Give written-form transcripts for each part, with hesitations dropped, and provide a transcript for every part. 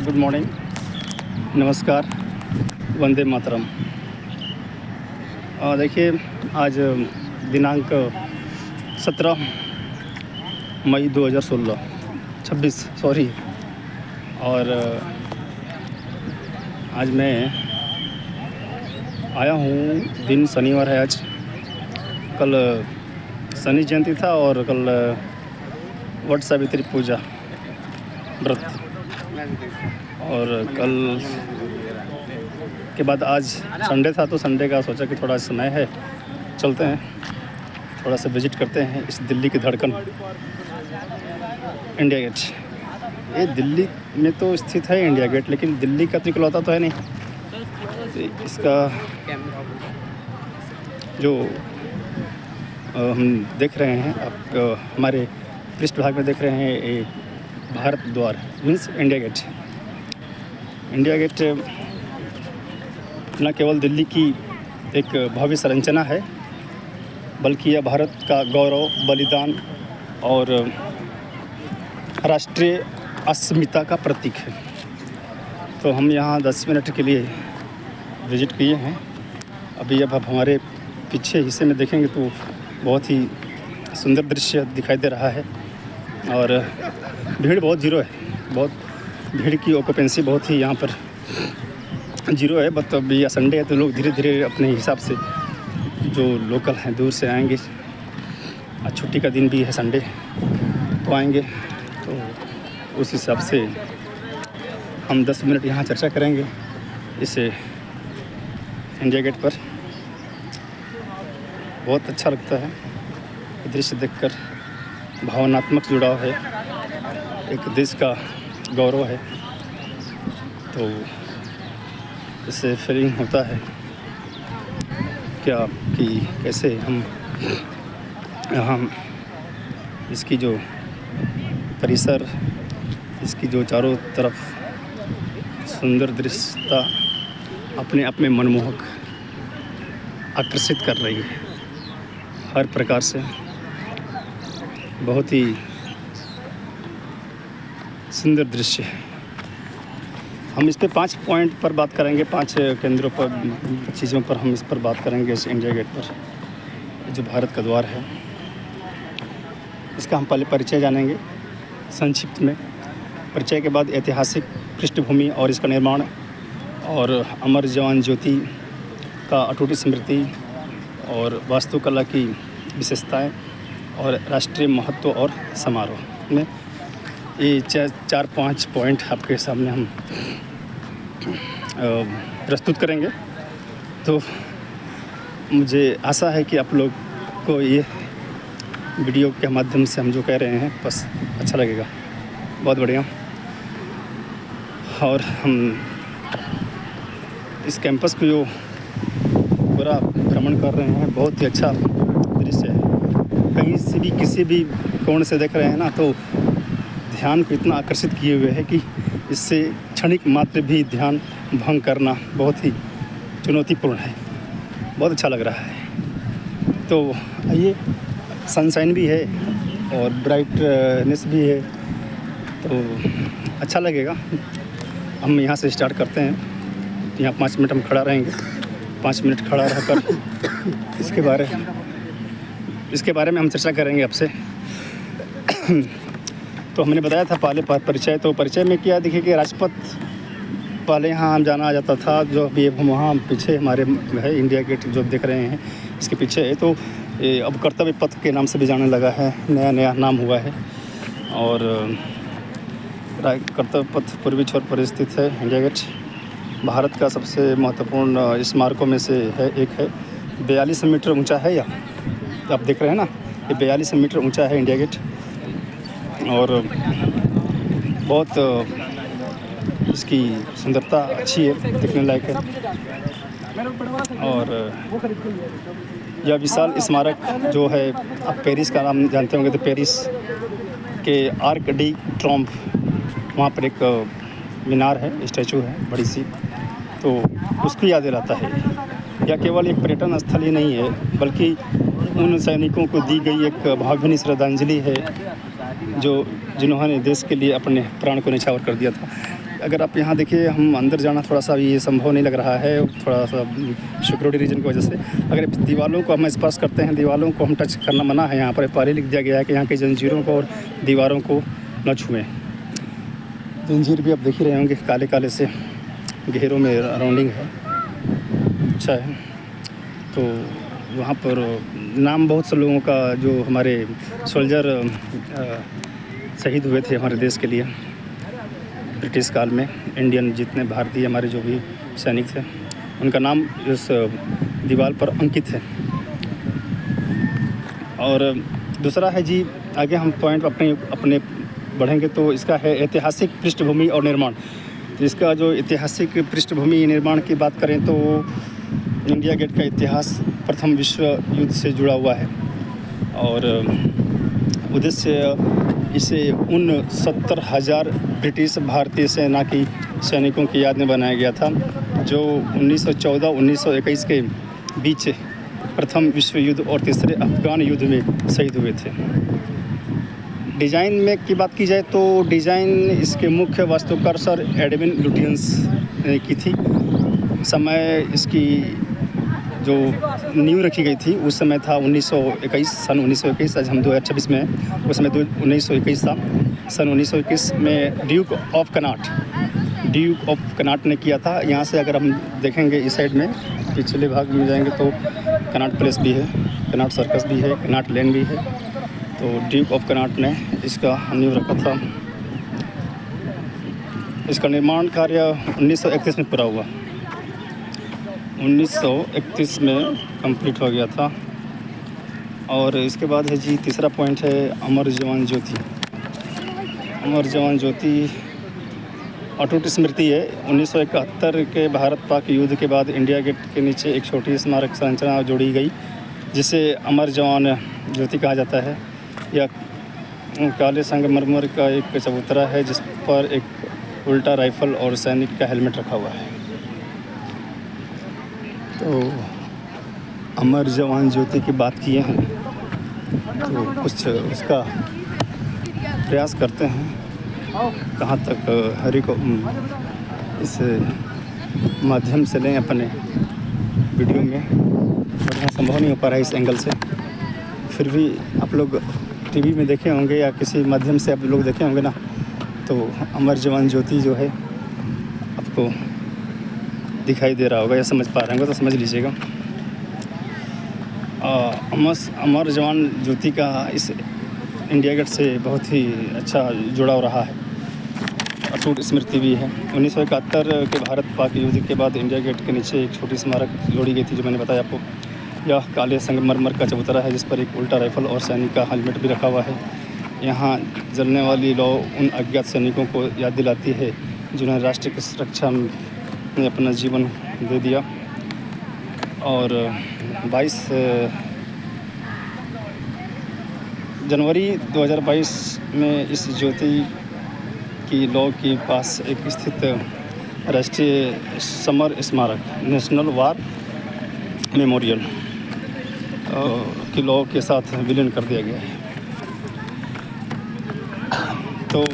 Good morning, नमस्कार, वंदे मातरम। देखिए, आज दिनांक 17 मई 2016 26 सॉरी। और आज मैं आया हूँ, दिन शनिवार है आज। कल शनि जयंती था और कल वट सावित्री पूजा व्रत, और कल के बाद आज संडे था, तो संडे का सोचा कि थोड़ा समय है, चलते हैं, थोड़ा सा विजिट करते हैं इस दिल्ली की धड़कन इंडिया गेट। ये दिल्ली में तो स्थित है इंडिया गेट, लेकिन दिल्ली का तो इकलौता तो है नहीं। तो इसका जो हम देख रहे हैं, आप हमारे पृष्ठभाग में देख रहे हैं, ये Bharat Dwar means India gate. India gate न केवल दिल्ली की एक भव्य संरचना है, बल्कि यह भारत का गौरव, बलिदान और राष्ट्रीय अस्मिता का प्रतीक है। तो हम यहाँ 10 मिनट के लिए विज़िट किए हैं। अभी अब हमारे पीछे हिस्से में देखेंगे तो बहुत ही सुंदर दृश्य दिखाई दे रहा है, और भीड़ बहुत ज़ीरो है। बहुत भीड़ की ऑक्यूपेंसी बहुत ही यहाँ पर ज़ीरो है। बट अब यह संडे है, तो लोग धीरे धीरे अपने हिसाब से, जो लोकल हैं दूर से आएंगे, आज छुट्टी का दिन भी है संडे, तो आएंगे। तो उस हिसाब से हम 10 मिनट यहाँ चर्चा करेंगे इस इंडिया गेट पर। बहुत अच्छा लगता है दृश्य देखकर, भावनात्मक जुड़ाव है, एक देश का गौरव है। तो इससे फीलिंग होता है क्या कि कैसे हम यहाँ इसकी जो परिसर, इसकी जो चारों तरफ सुंदर दृश्यता अपने आप में मनमोहक आकर्षित कर रही है हर प्रकार से। बहुत ही सुंदर दृश्य है। हम इस पे 5 पॉइंट पर बात करेंगे, 5 केंद्रों पर, चीज़ों पर हम इस पर बात करेंगे, इस इंडिया गेट पर, जो भारत का द्वार है। इसका हम पहले परिचय जानेंगे संक्षिप्त में। परिचय के बाद ऐतिहासिक पृष्ठभूमि और इसका निर्माण, और अमर जवान ज्योति का अटूट स्मृति, और वास्तुकला की विशेषताएं, और राष्ट्रीय महत्व और समारोह में ये 4-5 पॉइंट आपके सामने हम प्रस्तुत करेंगे। तो मुझे आशा है कि आप लोग को ये वीडियो के माध्यम से हम जो कह रहे हैं बस अच्छा लगेगा। बहुत बढ़िया। और हम इस कैंपस को जो पूरा भ्रमण कर रहे हैं, बहुत ही अच्छा दृश्य है। कहीं से भी किसी भी कोण से देख रहे हैं ना, तो ध्यान को इतना आकर्षित किए हुए है कि इससे क्षणिक मात्र भी ध्यान भंग करना बहुत ही चुनौतीपूर्ण है। बहुत अच्छा लग रहा है। तो आइए, सनशाइन भी है और ब्राइटनेस भी है, तो अच्छा लगेगा। हम यहाँ से स्टार्ट करते हैं। यहाँ 5 मिनट हम खड़ा रहेंगे। 5 मिनट खड़ा रहकर इसके बारे में हम चर्चा करेंगे आपसे। तो हमने बताया था पहले परिचय, तो परिचय में क्या देखिए कि राजपथ पहले यहाँ हम जाना आ जाता था, जो अभी वहाँ पीछे हमारे है इंडिया गेट जो देख रहे हैं, इसके पीछे है। तो अब कर्तव्य पथ के नाम से भी जाने लगा है, नया नाम हुआ है। और कर्तव्य पथ पूर्वी छोर पर स्थित है इंडिया गेट। भारत का सबसे महत्वपूर्ण स्मारकों में से एक है। 42 मीटर ऊंचा है, या आप देख रहे हैं ना, ये 42 मीटर ऊंचा है इंडिया गेट। और बहुत इसकी सुंदरता अच्छी है, देखने लायक है। और यह विशाल स्मारक जो है, आप पेरिस का नाम जानते होंगे, तो पेरिस के आर्क डी ट्रॉम्प, वहाँ पर एक मीनार है, स्टैचू है बड़ी सी, तो उसकी याद दिलाता है। यह केवल एक पर्यटन स्थल ही नहीं है, बल्कि उन सैनिकों को दी गई एक भावभीनी श्रद्धांजलि है, जिन्होंने देश के लिए अपने प्राण को न्यौछावर कर दिया था। अगर आप यहाँ देखिए, हम अंदर जाना थोड़ा सा ये संभव नहीं लग रहा है, थोड़ा सा सिक्योरिटी रीजन की वजह से। अगर दीवारों को हम स्पर्श करते हैं, दीवारों को हम टच करना मना है। यहाँ पर पहले लिख दिया गया है कि यहाँ की जंजीरों को और दीवारों को न छुएं। जंजीर भी आप देख ही रहे होंगे, काले काले से घेरों में राउंडिंग है, अच्छा है। तो वहाँ पर नाम बहुत से लोगों का जो हमारे सोल्जर शहीद हुए थे हमारे देश के लिए ब्रिटिश काल में, इंडियन जितने भारतीय हमारे जो भी सैनिक थे, उनका नाम इस दीवार पर अंकित है। और दूसरा है जी, आगे हम पॉइंट अपने बढ़ेंगे तो इसका है ऐतिहासिक पृष्ठभूमि और निर्माण। तो इसका जो ऐतिहासिक पृष्ठभूमि निर्माण की बात करें तो इंडिया गेट का इतिहास प्रथम विश्व युद्ध से जुड़ा हुआ है और उद्देश्य इसे उन 70,000 ब्रिटिश भारतीय सेना की सैनिकों की याद में बनाया गया था जो 1914-1921 के बीच प्रथम विश्व युद्ध और तीसरे अफ़गान युद्ध में शहीद हुए थे। डिज़ाइन में की बात की जाए तो डिज़ाइन इसके मुख्य वास्तुकार सर एडविन लुटियंस ने की थी। समय इसकी जो नींव रखी गई थी उस समय था 1921, सन 1921। आज हम 2026 में हैं, उस समय 1921 था। सन 1921 में ड्यूक ऑफ कनाट ने किया था। यहाँ से अगर हम देखेंगे इस साइड में पिछले भाग में जाएंगे तो कनाट प्लेस भी है, कनाट सर्कस भी है, कनाट लेन भी है। तो ड्यूक ऑफ कनाट ने इसका नींव रखा था। इसका निर्माण कार्य 1931 में पूरा हुआ, 1931 में कंप्लीट हो गया था। और इसके बाद है जी तीसरा पॉइंट है अमर जवान ज्योति। अमर जवान ज्योति अटूट स्मृति है। 1971 के भारत पाक युद्ध के बाद इंडिया गेट के नीचे एक छोटी स्मारक संरचना जोड़ी गई जिसे अमर जवान ज्योति कहा जाता है। यह काले संगमरमर का एक चबूतरा है जिस पर एक उल्टा राइफल और सैनिक का हेलमेट रखा हुआ है। तो अमर जवान ज्योति की बात किए हैं तो कुछ उसका प्रयास करते हैं कहाँ तक हरि को इस माध्यम से लें अपने वीडियो में, और यहाँ संभव नहीं हो पा रहा है इस एंगल से। फिर भी आप लोग टीवी में देखे होंगे या किसी माध्यम से आप लोग देखे होंगे ना, तो अमर जवान ज्योति जो है आपको दिखाई दे रहा होगा या समझ पा रहे होंगे तो समझ लीजिएगा। अमर जवान ज्योति का इस इंडिया गेट से बहुत ही अच्छा जुड़ाव रहा है, अटूट स्मृति भी है। 1971 के भारत पाक युद्ध के बाद इंडिया गेट के नीचे एक छोटी स्मारक जोड़ी गई थी जो मैंने बताया आपको। यह काले संगमरमर का चबूतरा है जिस पर एक उल्टा राइफल और सैनिक का हेलमेट भी रखा हुआ है। यहाँ जलने वाली लौ उन अज्ञात सैनिकों को याद दिलाती है जिन्होंने राष्ट्र की सुरक्षा में अपना जीवन दे दिया। और 22 जनवरी 2022 में इस ज्योति की लौ के पास एक स्थित राष्ट्रीय समर स्मारक नेशनल वार मेमोरियल की लौ के साथ विलीन कर दिया गया है। तो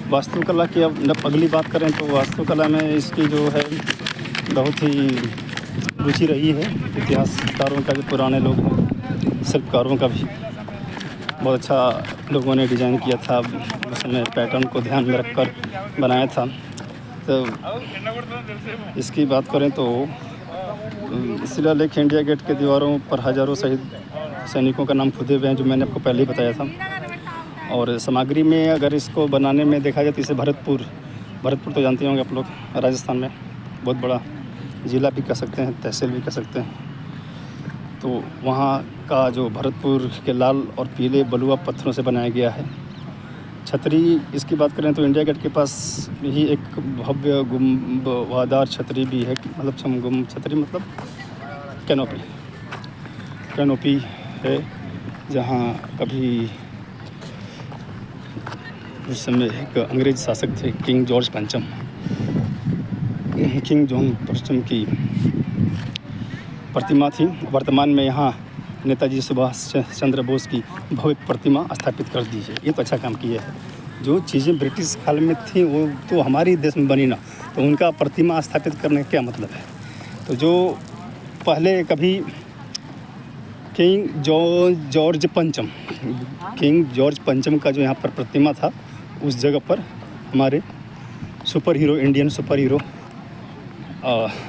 वास्तुकला की अब अगली बात करें तो वास्तुकला में इसकी जो है बहुत ही रुचि रही है। इतिहासकारों का भी, पुराने लोग हैं, शिल्पकारों का भी बहुत अच्छा लोगों ने डिज़ाइन किया था, उसमें पैटर्न को ध्यान में रखकर बनाया था। तो इसकी बात करें तो शिलालेख इंडिया गेट के दीवारों पर हज़ारों शहीद सैनिकों का नाम खुदे हुए हैं जो मैंने आपको पहले ही बताया था। और सामग्री में अगर इसको बनाने में देखा जाए तो इसे भरतपुर तो जानते होंगे आप लोग, राजस्थान में बहुत बड़ा ज़िला भी कह सकते हैं, तहसील भी कह सकते हैं। तो वहाँ का जो भरतपुर के लाल और पीले बलुआ पत्थरों से बनाया गया है। छतरी इसकी बात करें तो इंडिया गेट के पास ही एक भव्य गुंबदार छतरी भी है, मतलब छतरी मतलब कैनोपी है, जहाँ कभी उस समय एक अंग्रेज शासक थे किंग जॉर्ज पंचम की प्रतिमा थी। वर्तमान में यहाँ नेताजी सुभाष चंद्र बोस की भव्य प्रतिमा स्थापित कर दी है। ये तो अच्छा काम किया है। जो चीज़ें ब्रिटिश काल में थी वो तो हमारे देश में बनी ना, तो उनका प्रतिमा स्थापित करने का क्या मतलब है। तो जो पहले कभी किंग जॉर्ज पंचम का जो यहाँ पर प्रतिमा था, उस जगह पर हमारे Indian super hero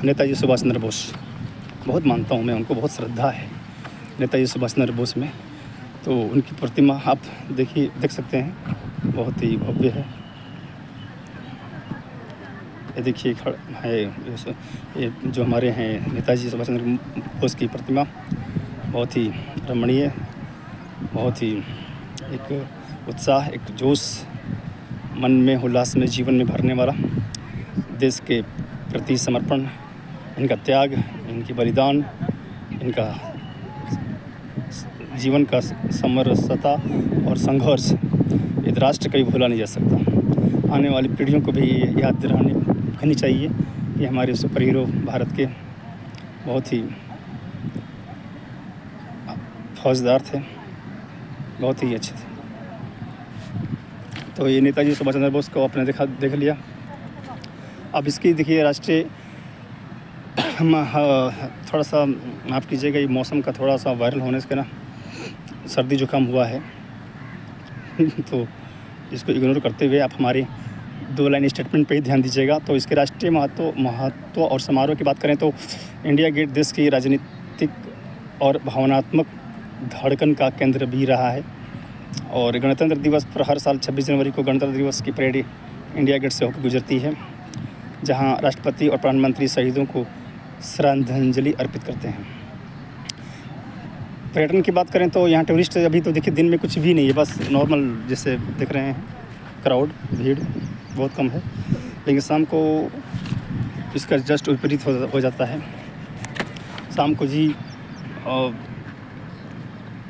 Netaji Subhash Chandra Bose, बहुत मानता हूँ मैं उनको, बहुत श्रद्धा है नेताजी सुभाष चंद्र बोस में। तो उनकी प्रतिमा आप देख सकते हैं, बहुत ही भव्य है। ये देखिए है ये जो हमारे हैं नेताजी सुभाष चंद्र बोस की प्रतिमा, बहुत ही रमणीय, बहुत ही एक उत्साह, एक जोश मन में, उल्लास में, जीवन में भरने वाला, देश के प्रति समर्पण, इनका त्याग, इनकी बलिदान, इनका जीवन का समरसता और संघर्ष, ये राष्ट्र कभी भूला नहीं जा सकता। आने वाली पीढ़ियों को भी याद दिलानी चाहिए कि हमारे सुपर हीरो भारत के बहुत ही फौजदार थे, बहुत ही अच्छे थे। तो ये नेताजी सुभाष चंद्र बोस को आपने देख लिया। अब इसकी देखिए राष्ट्रीय थोड़ा सा माफ़ कीजिएगा, ये मौसम का थोड़ा सा वायरल होने से ना सर्दी जुकाम हुआ है तो इसको इग्नोर करते हुए आप हमारी 2 लाइन स्टेटमेंट पे ही ध्यान दीजिएगा। तो इसके राष्ट्रीय महत्व और समारोह की बात करें तो इंडिया गेट देश की राजनीतिक और भावनात्मक धड़कन का केंद्र भी रहा है। और गणतंत्र दिवस पर हर साल 26 जनवरी को गणतंत्र दिवस की परेड इंडिया गेट से होकर गुजरती है, जहां राष्ट्रपति और प्रधानमंत्री शहीदों को श्रद्धांजलि अर्पित करते हैं। पर्यटन की बात करें तो यहाँ टूरिस्ट अभी तो देखिए दिन में कुछ भी नहीं है, बस नॉर्मल जैसे दिख रहे हैं, क्राउड, भीड़ बहुत कम है। लेकिन शाम को इसका जस्ट विपरीत हो जाता है। शाम को जी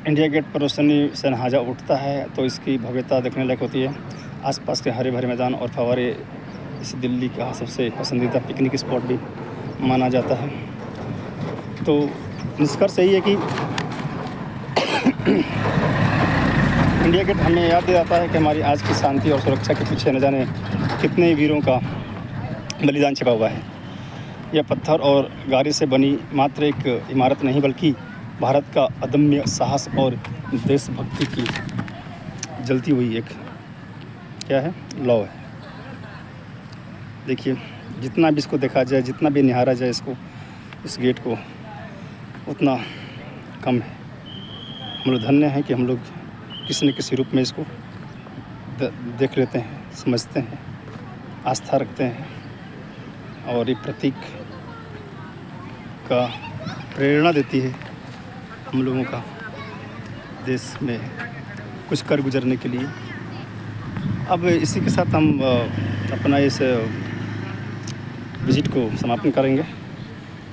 इंडिया गेट पर रोशनी से नहाजा उठता है, तो इसकी भव्यता देखने लायक होती है। आसपास के हरे भरे मैदान और फव्वारे इस दिल्ली का सबसे पसंदीदा पिकनिक स्पॉट भी माना जाता है। तो निष्कर्ष यही है कि इंडिया गेट हमें याद दिलाता है कि हमारी आज की शांति और सुरक्षा के पीछे न जाने कितने वीरों का बलिदान छिपा हुआ है। यह पत्थर और गारे से बनी मात्र एक इमारत नहीं, बल्कि भारत का अदम्य साहस और देशभक्ति की जलती हुई एक क्या है, लौ है। देखिए जितना भी इसको देखा जाए, जितना भी निहारा जाए इसको, इस गेट को, उतना कम है। हम लोग धन्य हैं कि हम लोग किसी न किसी रूप में इसको देख लेते हैं, समझते हैं, आस्था रखते हैं, और ये प्रतीक का प्रेरणा देती है हम लोगों का देश में कुछ कर गुजरने के लिए। अब इसी के साथ हम अपना इस विज़िट को समापन करेंगे।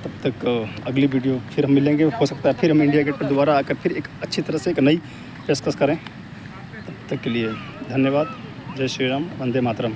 तब तक अगली वीडियो फिर हम मिलेंगे। हो सकता है फिर हम इंडिया गेट पर दोबारा आकर फिर एक अच्छी तरह से एक नई पेशकश करें। तब तक के लिए धन्यवाद। जय श्री राम, वंदे मातरम।